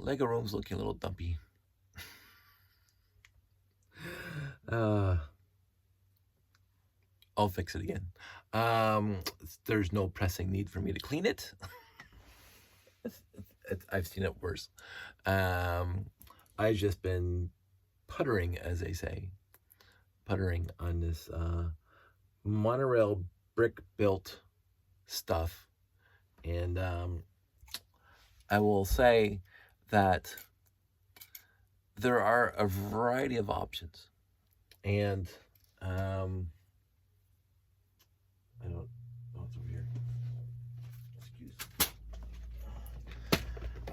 Lego room's looking a little dumpy. I'll fix it again. There's no pressing need for me to clean it. I've seen it worse. I've just been puttering, as they say, puttering on this monorail brick built stuff. And I will say that there are a variety of options. And I don't know, it's over here. Excuse.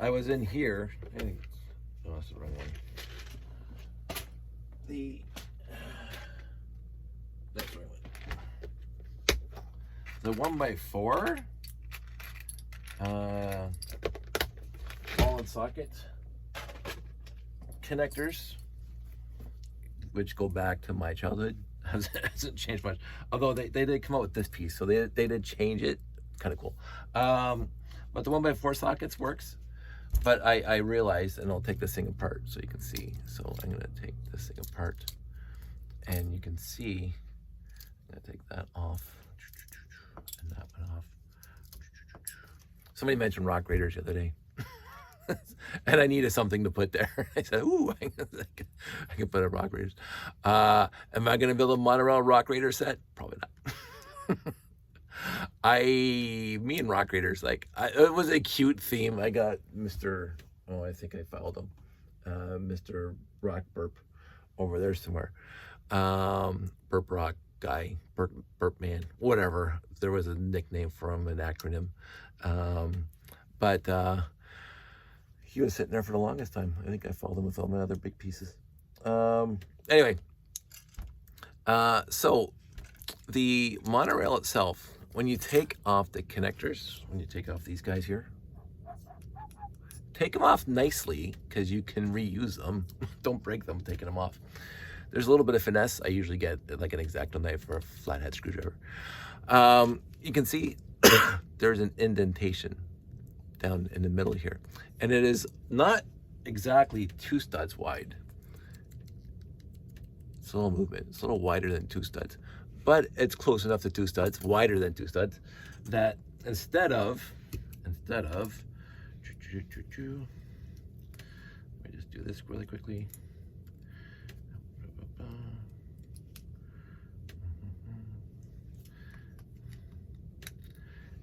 I was in here. I think that's the wrong one. That's the right one. The 1x4 ball and socket connectors, which go back to my childhood, hasn't changed much. Although they did come out with this piece, so they did change it. Kind of cool. But the 1x4 sockets works. But I realized, and I'll take this thing apart so you can see. So I'm gonna take this thing apart, and you can see. I'm gonna take that off, and that one off. Somebody mentioned rock graders the other day. And I needed something to put there. I said, ooh, I can put a rock raiders. Am I going to build a Monorail rock raider set? Probably not. Me and rock raiders, it was a cute theme. I got Mr. Oh, I think I followed him. Mr. Rock Burp over there somewhere. Burp Rock guy, Burp Man, whatever. There was a nickname for him, an acronym. But he was sitting there for the longest time. I think I followed him with all my other big pieces. Anyway, so the monorail itself, when you take off the connectors, when you take off these guys here, take them off nicely because you can reuse them. Don't break them taking them off. There's a little bit of finesse. I usually get like an X-Acto knife or a flathead screwdriver. You can see there's an indentation down in the middle here. And it is not exactly 2 studs wide. It's a little movement. It's a little wider than 2 studs. But it's close enough to 2 studs, wider than 2 studs, that instead of, let me just do this really quickly.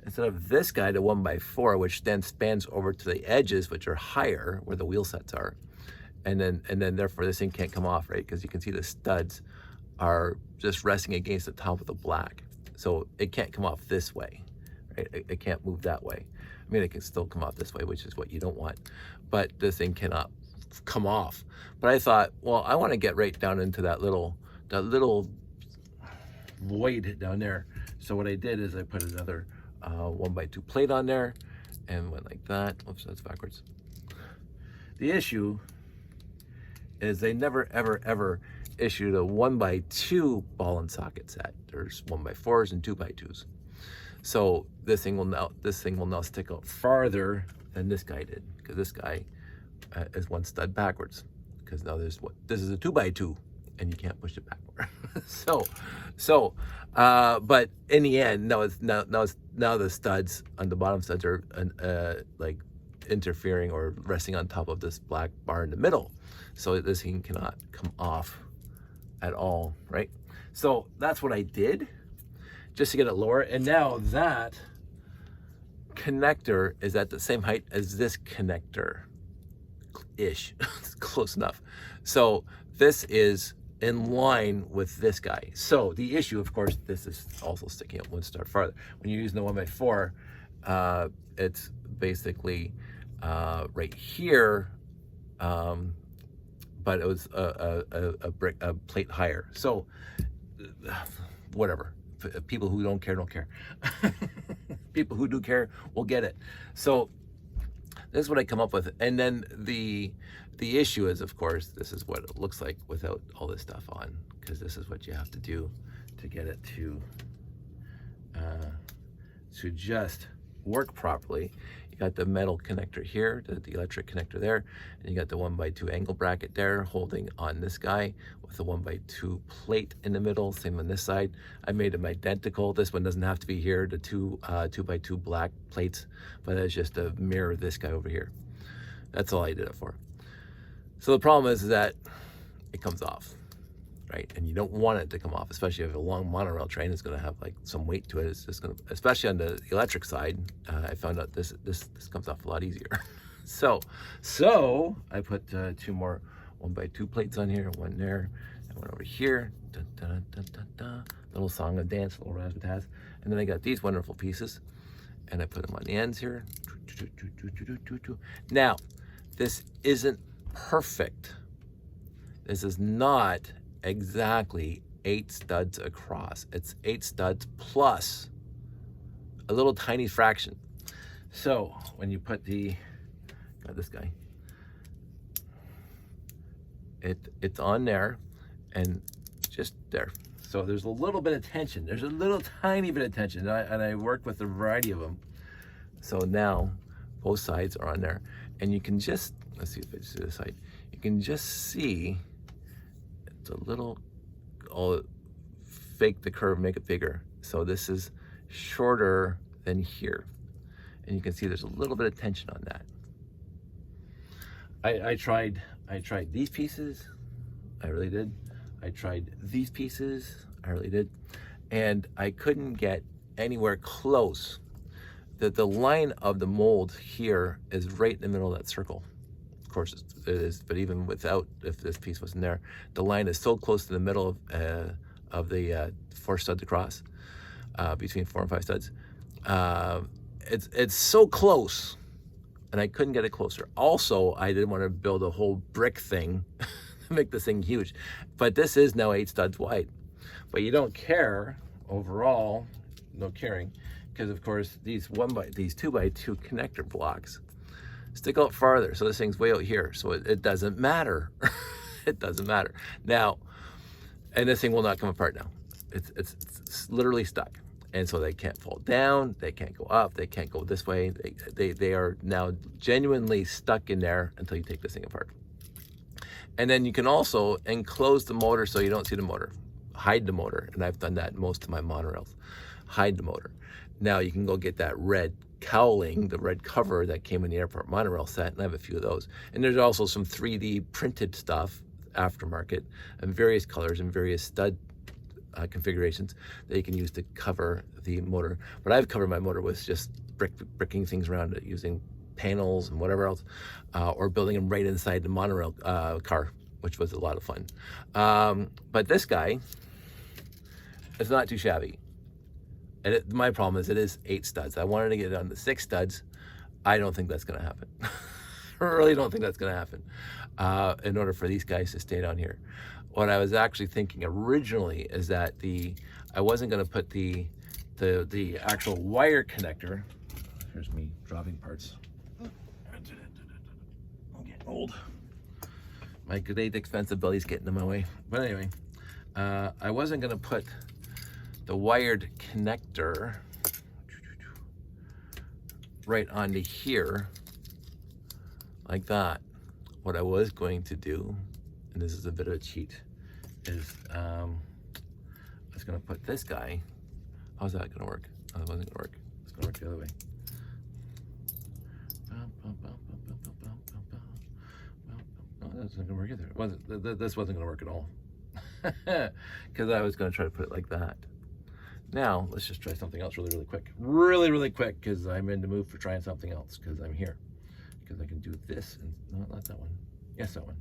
Instead of this guy, the 1x4, which then spans over to the edges, which are higher where the wheel sets are, and then therefore this thing can't come off, right? Because you can see the studs are just resting against the top of the black, so it can't come off this way, right? It can't move that way. I mean, it can still come off this way, which is what you don't want, but this thing cannot come off. But I thought, well, I want to get right down into that little void down there. So what I did is I put another 1x2 plate on there and went like that. Oops, that's backwards. The issue is they never ever issued a 1x2 ball and socket set. There's 1x4s and 2x2s. So this thing will now stick out farther than this guy did, because this guy is 1 stud backwards. Because now this is a 2x2, and you can't push it backward. But in the end, now the studs on the bottom studs are like interfering or resting on top of this black bar in the middle, so this thing cannot come off at all, right? So that's what I did, just to get it lower. And now that connector is at the same height as this connector ish. It's close enough. So this is in line with this guy. So the issue, of course, this is also sticking up 1 stud farther. When you're using the 1x4, it's basically right here, but it was a plate higher. So whatever. People who don't care don't care. People who do care will get it. So this is what I come up with. And then the issue is, of course, this is what it looks like without all this stuff on, because this is what you have to do to get it to just work properly. You got the metal connector here, the electric connector there, and you got the 1x2 angle bracket there holding on this guy with the 1x2 plate in the middle. Same on this side. I made them identical. This one doesn't have to be here, the 2x2 black plates, but it's just to mirror this guy over here. That's all I did it for. So the problem is that it comes off, right? And you don't want it to come off, especially if you have a long monorail train. It's going to have like some weight to it. It's just going to, especially on the electric side. I found out this comes off a lot easier. so I put 2 more 1x2 plates on here, one there, and one over here. Dun, dun, dun, dun, dun. Little song and dance, little razzmatazz. And then I got these wonderful pieces, and I put them on the ends here. Now, this isn't perfect. This is not exactly 8 studs across. It's 8 studs plus a little tiny fraction. So when you put got this guy, it's on there and just there. So there's a little bit of tension. There's a little tiny bit of tension, and I work with a variety of them. So now both sides are on there, and you can just, let's see if it's to the side. You can just see it's a little, I'll fake the curve, make it bigger. So this is shorter than here. And you can see there's a little bit of tension on that. I tried these pieces, I really did. I tried these pieces, I really did. And I couldn't get anywhere close. The line of the mold here is right in the middle of that circle. Of course it is, but even without, if this piece wasn't there, the line is so close to the middle of the 4 studs across, between 4 and 5 studs. It's so close, and I couldn't get it closer. Also, I didn't want to build a whole brick thing to make this thing huge. But this is now 8 studs wide. But you don't care overall, no caring, because of course these 2x2 connector blocks stick out farther. So this thing's way out here. So it doesn't matter. It doesn't matter. Now, and this thing will not come apart now. It's literally stuck. And so they can't fall down, they can't go up, they can't go this way. They are now genuinely stuck in there until you take this thing apart. And then you can also enclose the motor so you don't see the motor. Hide the motor, and I've done that in most of my monorails. Hide the motor. Now you can go get that red cowling, the red cover that came in the airport monorail set, and I have a few of those. And there's also some 3D printed stuff, aftermarket, in various colors and various stud configurations that you can use to cover the motor. But I've covered my motor with just bricking things around it using panels and whatever else, or building them right inside the monorail car, which was a lot of fun. But this guy is not too shabby. And my problem is it is 8 studs. I wanted to get it on the 6 studs. I don't think that's gonna happen. I really don't think that's gonna happen in order for these guys to stay down here. What I was actually thinking originally is that I wasn't gonna put the actual wire connector. Here's me dropping parts. I'm getting old. My great expensive belly's getting in my way. But anyway, I wasn't gonna put the wired connector right onto here like that. What I was going to do, and this is a bit of a cheat, is I was gonna put this guy. How's that gonna work? Oh, it wasn't gonna work. It's gonna work the other way. No, that's not gonna work either. This wasn't gonna work at all. Because I was gonna try to put it like that. Now, let's just try something else really quick. Really quick, because I'm in the mood for trying something else, because I'm here. Because I can do this, and no, not that one. Yes, that one.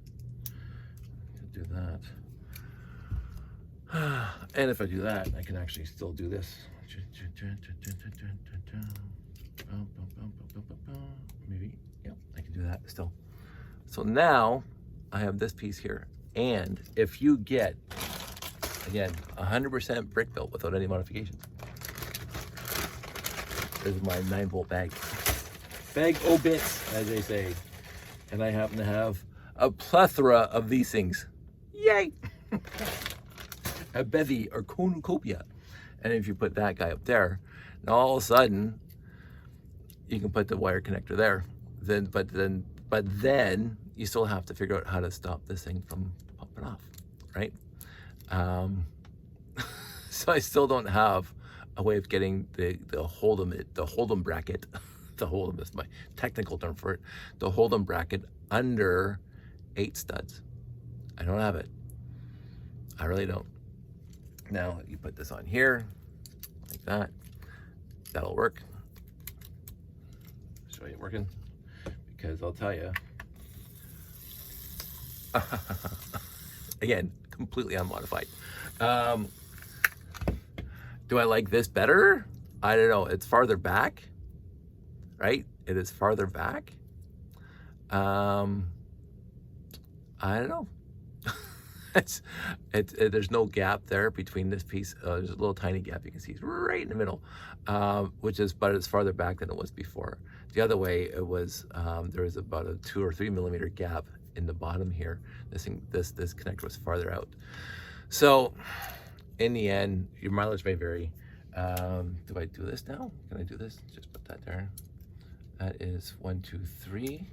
Do that. And if I do that, I can actually still do this. Maybe, yeah, I can do that still. So now I have this piece here. And if you get, again, 100% brick built without any modifications. This is my 9-volt bag. Bag o' bits, as they say. And I happen to have a plethora of these things. Yay! A bevy or cornucopia. And if you put that guy up there, now all of a sudden, you can put the wire connector there. But then you still have to figure out how to stop this thing from popping off, right? So I still don't have a way of getting the Hold'em bracket. The Hold'em is my technical term for it. The Hold'em bracket under 8 studs. I don't have it. I really don't. Now you put this on here, like that. That'll work. Show you it working, because I'll tell you. Again, completely unmodified. Do I like this better? I don't know. It's farther back, right? It is farther back. I don't know. There's no gap there between this piece. There's a little tiny gap you can see. It's right in the middle, but it's farther back than it was before. The other way, it was there was about a 2 or 3 millimeter gap in the bottom here. This connector was farther out. So in the end, your mileage may vary. Do I do this now? Can I do this? Just put that there. That is 1, 2, 3.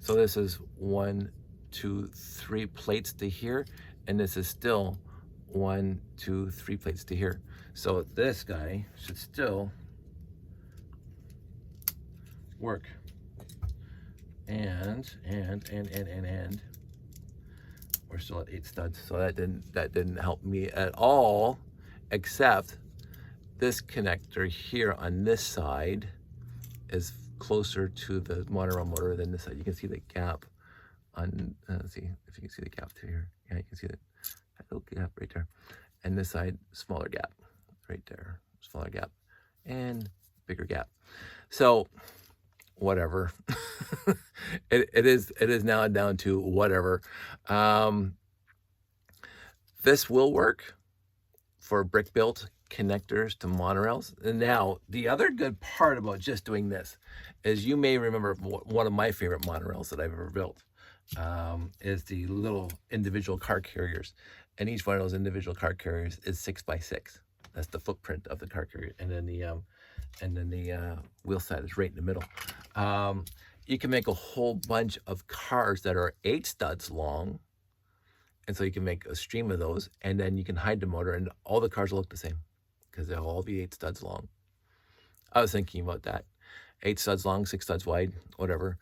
So this is 1, 2, 3 plates to here, and this is still 1, 2, 3 plates to here. So this guy should still work. And we're still at 8 studs, so that didn't help me at all, except this connector here on this side is closer to the Monorail motor than this side. You can see the gap on, let's see if you can see the gap through here. Yeah, you can see that little gap right there. And this side, smaller gap right there, smaller gap and bigger gap. So whatever. it is now down to whatever. This will work for brick built connectors to monorails. And now the other good part about just doing this is, you may remember one of my favorite monorails that I've ever built is the little individual car carriers, and each one of those individual car carriers is 6 by 6. That's the footprint of the car carrier, and then the wheel side is right in the middle. You can make a whole bunch of cars that are 8 studs long, and so you can make a stream of those, and then you can hide the motor, and all the cars will look the same because they'll all be 8 studs long. I was thinking about that. 8 studs long, 6 studs wide, whatever.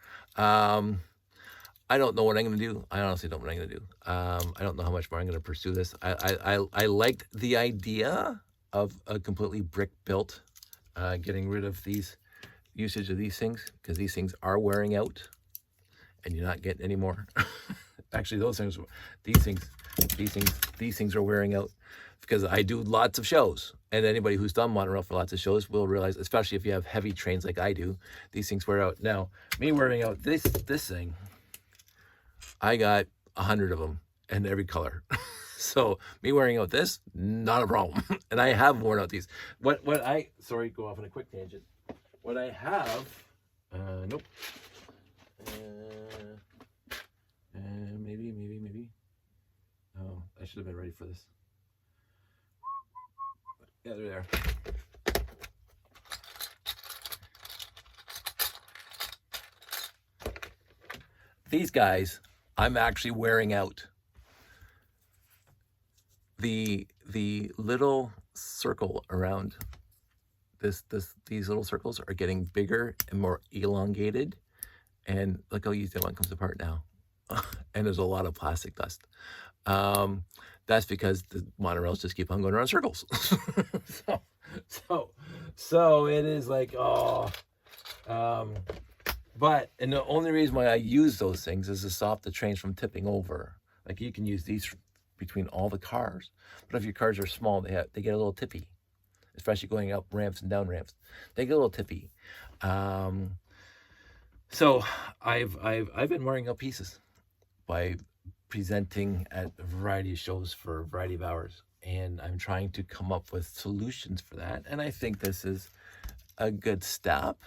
I don't know what I'm going to do. I honestly don't know what I'm going to do. I don't know how much more I'm going to pursue this. I liked the idea of a completely brick built, getting rid of these usage of these things, because these things are wearing out and you're not getting any more. Actually, these things are wearing out, because I do lots of shows, and anybody who's done monorail for lots of shows will realize, especially if you have heavy trains like I do, these things wear out. Now, me wearing out this thing, I got 100 of them in every color. So me wearing out this, not a problem. And I have worn out these. Sorry, go off on a quick tangent. What I have, nope. Maybe. Oh, I should have been ready for this. Yeah, they're there. These guys, I'm actually wearing out. The little circle around these little circles are getting bigger and more elongated, and look how easy that one comes apart now. And there's a lot of plastic dust. That's because the monorails just keep on going around circles. so it is like, and the only reason why I use those things is to stop the trains from tipping over. Like, you can use these between all the cars, but if your cars are small, they get a little tippy, especially going up ramps and down ramps. They get a little tippy. So I've been wearing out pieces by presenting at a variety of shows for a variety of hours, and I'm trying to come up with solutions for that. And I think this is a good step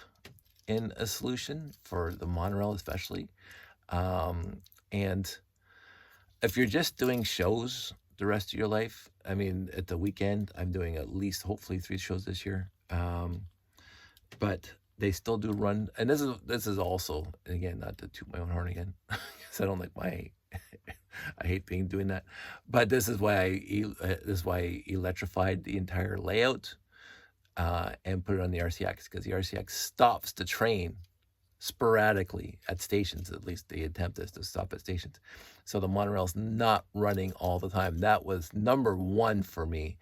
in a solution for the monorail, especially. And if you're just doing shows the rest of your life. I mean, at the weekend, I'm doing at least hopefully 3 shows this year. But they still do run, and this is also, again, not to toot my own horn again, because I don't like my I hate doing that. But this is why I electrified the entire layout and put it on the RCX, because the RCX stops the train sporadically at stations. At least the attempt is to stop at stations, so the monorail's not running all the time. That was number one for me,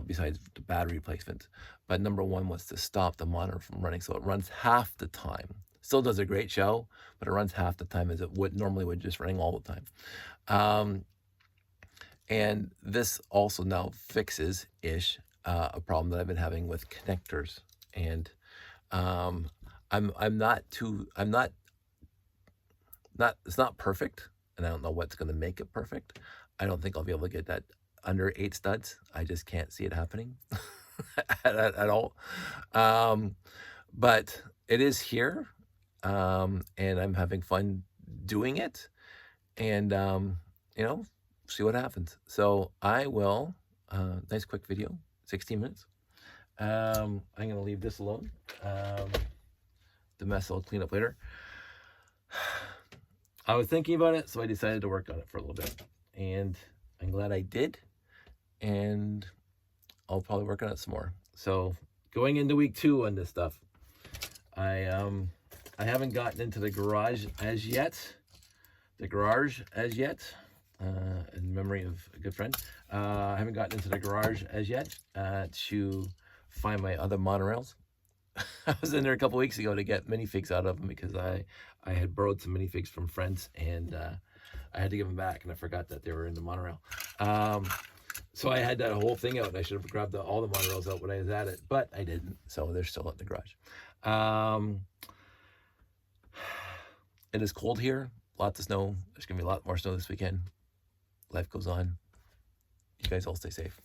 besides the battery replacement. But number one was to stop the monorail from running, so it runs half the time. Still does a great show, but it runs half the time as it would normally would, just running all the time. And this also now fixes a problem that I've been having with connectors. And it's not perfect, and I don't know what's going to make it perfect. I don't think I'll be able to get that under 8 studs. I just can't see it happening at all. But it is here, and I'm having fun doing it, and see what happens. So I will, nice quick video, 16 minutes. I'm going to leave this alone. The mess I'll clean up later. I was thinking about it, so I decided to work on it for a little bit, and I'm glad I did, and I'll probably work on it some more. So going into week 2 on this stuff, I haven't gotten into the garage as yet. In memory of a good friend, I haven't gotten into the garage as yet to find my other monorails. I was in there a couple weeks ago to get minifigs out of them, because I had borrowed some minifigs from friends, and I had to give them back, and I forgot that they were in the monorail. So I had that whole thing out, and I should have grabbed all the monorails out when I was at it, but I didn't, so they're still in the garage. It is cold here, lots of snow. There's gonna be a lot more snow this weekend. Life goes on. You guys all stay safe.